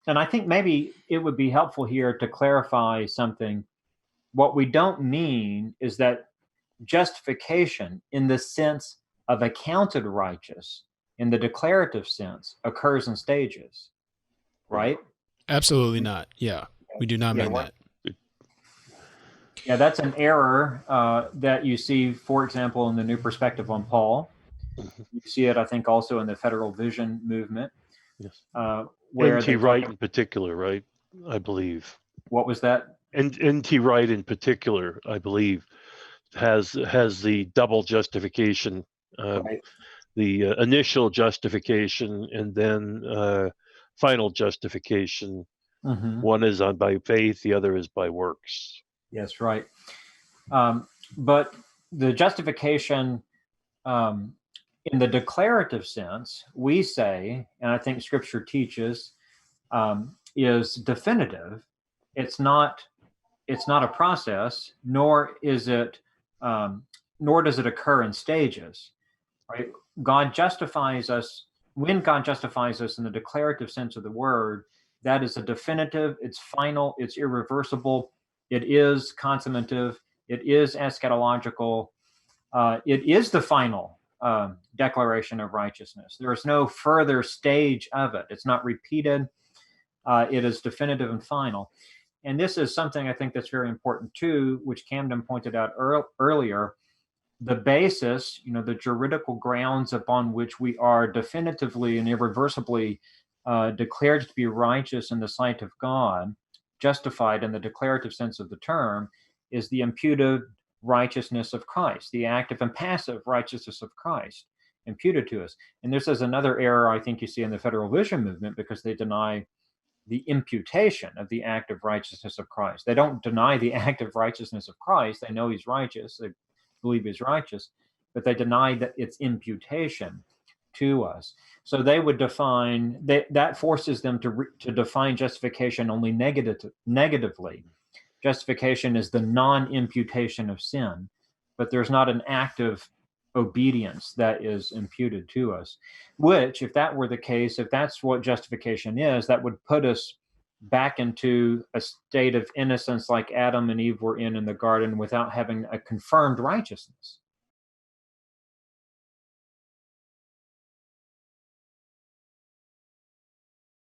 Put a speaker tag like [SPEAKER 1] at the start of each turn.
[SPEAKER 1] And I think maybe it would be helpful here to clarify something. What we don't mean is that justification in the sense of accounted righteous in the declarative sense occurs in stages, right?
[SPEAKER 2] Absolutely not. Yeah, we do not
[SPEAKER 1] Yeah,
[SPEAKER 2] mean that.
[SPEAKER 1] yeah, that's an error that you see, for example, in the New Perspective on Paul.
[SPEAKER 3] Mhm.
[SPEAKER 1] You see it, I think, also in the Federal Vision movement,
[SPEAKER 3] Yes.
[SPEAKER 1] where
[SPEAKER 3] N.T.
[SPEAKER 1] they talk.
[SPEAKER 3] Wright in particular, right? I believe.
[SPEAKER 1] What was that?
[SPEAKER 3] And N.T. Wright in particular, I believe, has the double justification,
[SPEAKER 1] Right.
[SPEAKER 3] the initial justification, and then final justification.
[SPEAKER 1] Mm-hmm.
[SPEAKER 3] One is on by faith, the other is by works.
[SPEAKER 1] Yes, right. But the justification in the declarative sense, we say, and I think Scripture teaches, is definitive. It's not. It's not a process, nor is it. Nor does it occur in stages. Right? God justifies us when God justifies us in the declarative sense of the word. That is a definitive. It's final. It's irreversible. It is consummative. It is eschatological. It is the final declaration of righteousness. There is no further stage of it. It's not repeated. It is definitive and final. And this is something I think that's very important too, which Camden pointed out earlier. The basis, the juridical grounds upon which we are definitively and irreversibly declared to be righteous in the sight of God, justified in the declarative sense of the term, is the imputed righteousness of Christ, the active and passive righteousness of Christ imputed to us. And this is another error I think you see in the Federal Vision movement, because they deny the imputation of the active righteousness of Christ. They don't deny the active righteousness of Christ. They know he's righteous. They believe he's righteous, but they deny that it's imputation to us. So they would define that forces them to define justification only negatively. Justification is the non-imputation of sin, but there's not an active obedience that is imputed to us, which, if that were the case, if that's what justification is, that would put us back into a state of innocence like Adam and Eve were in the garden without having a confirmed righteousness.